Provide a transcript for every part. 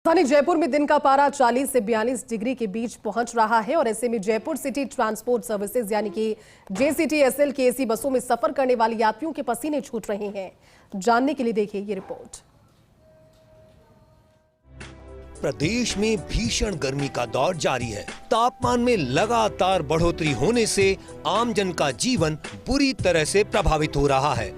राजधानी जयपुर में दिन का पारा 40 से 42 डिग्री के बीच पहुंच रहा है और ऐसे में जयपुर सिटी ट्रांसपोर्ट सर्विसेज यानी कि JCTSL की एसी बसों में सफर करने वाले यात्रियों के पसीने छूट रहे हैं। जानने के लिए देखिए ये रिपोर्ट। प्रदेश में भीषण गर्मी का दौर जारी है। तापमान में लगातार बढ़ोतरी होने से आमजन का जीवन बुरी तरह से प्रभावित हो रहा है।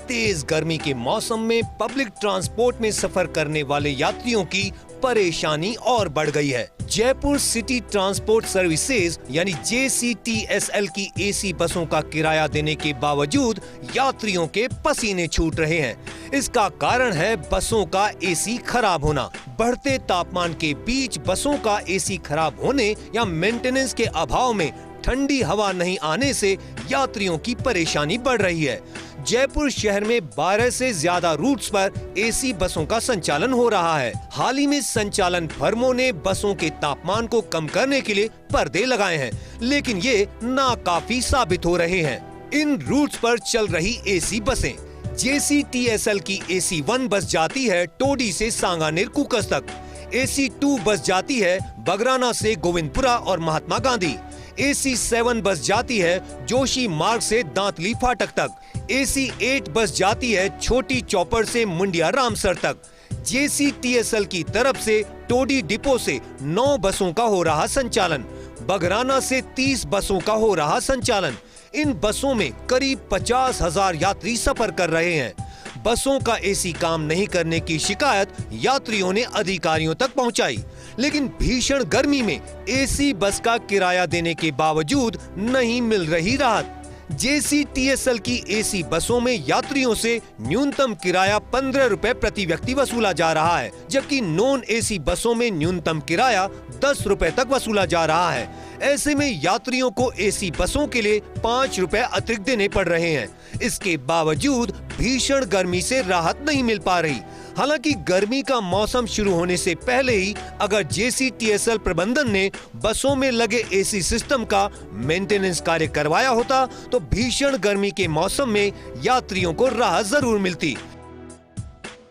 तेज गर्मी के मौसम में पब्लिक ट्रांसपोर्ट में सफर करने वाले यात्रियों की परेशानी और बढ़ गई है। जयपुर सिटी ट्रांसपोर्ट सर्विसेज यानी JCTSL की एसी बसों का किराया देने के बावजूद यात्रियों के पसीने छूट रहे हैं। इसका कारण है बसों का एसी खराब होना। बढ़ते तापमान के बीच बसों का एसी खराब होने या मेंटेनेंस के अभाव में ठंडी हवा नहीं आने से यात्रियों की परेशानी बढ़ रही है। जयपुर शहर में 12 से ज्यादा रूट्स पर एसी बसों का संचालन हो रहा है। हाल ही में संचालन फर्मों ने बसों के तापमान को कम करने के लिए पर्दे लगाए हैं, लेकिन ये नाकाफी साबित हो रहे हैं। इन रूट्स पर चल रही एसी बसें JCTSL की AC1 बस जाती है टोडी से सांगानेर कुकस तक, AC2 बस जाती है बगराना से गोविंदपुरा और महात्मा गांधी, AC7 बस जाती है जोशी मार्ग से दांतली फाटक तक, AC8 बस जाती है छोटी चौपड़ से मुंडिया रामसर तक। JCTSL की तरफ से टोडी डिपो से 9 बसों का हो रहा संचालन, बगराना से 30 बसों का हो रहा संचालन। इन बसों में करीब 50,000 यात्री सफर कर रहे हैं। बसों का एसी काम नहीं करने की शिकायत यात्रियों ने अधिकारियों तक पहुंचाई, लेकिन भीषण गर्मी में एसी बस का किराया देने के बावजूद नहीं मिल रही राहत। JCTSL की एसी बसों में यात्रियों से न्यूनतम किराया 15 रुपए प्रति व्यक्ति वसूला जा रहा है, जबकि नॉन एसी बसों में न्यूनतम किराया 10 रुपए तक वसूला जा रहा है। ऐसे में यात्रियों को एसी बसों के लिए 5 रुपए अतिरिक्त देने पड़ रहे हैं। इसके बावजूद भीषण गर्मी से राहत नहीं मिल पा रही। हालांकि गर्मी का मौसम शुरू होने से पहले ही अगर JCTSL प्रबंधन ने बसों में लगे एसी सिस्टम का मेंटेनेंस कार्य करवाया होता तो भीषण गर्मी के मौसम में यात्रियों को राहत जरूर मिलती।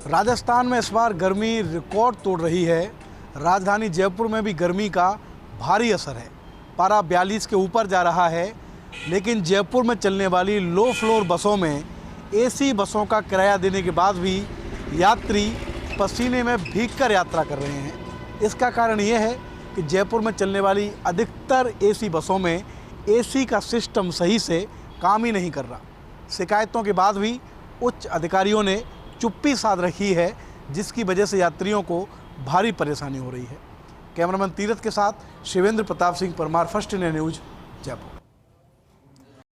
राजस्थान में इस बार गर्मी रिकॉर्ड तोड़ रही है। राजधानी जयपुर में भी गर्मी का भारी असर है। पारा 42 के ऊपर जा रहा है, लेकिन जयपुर में चलने वाली लो फ्लोर बसों में एसी बसों का किराया देने के बाद भी यात्री पसीने में भीगकर यात्रा कर रहे हैं। इसका कारण ये है कि जयपुर में चलने वाली अधिकतर एसी बसों में एसी का सिस्टम सही से काम ही नहीं कर रहा। शिकायतों के बाद भी उच्च अधिकारियों ने चुप्पी साध रखी है, जिसकी वजह से यात्रियों को भारी परेशानी हो रही है। कैमरामैन तीरथ के साथ Shivendra Pratap Singh Parmar, first India news, Jaipur.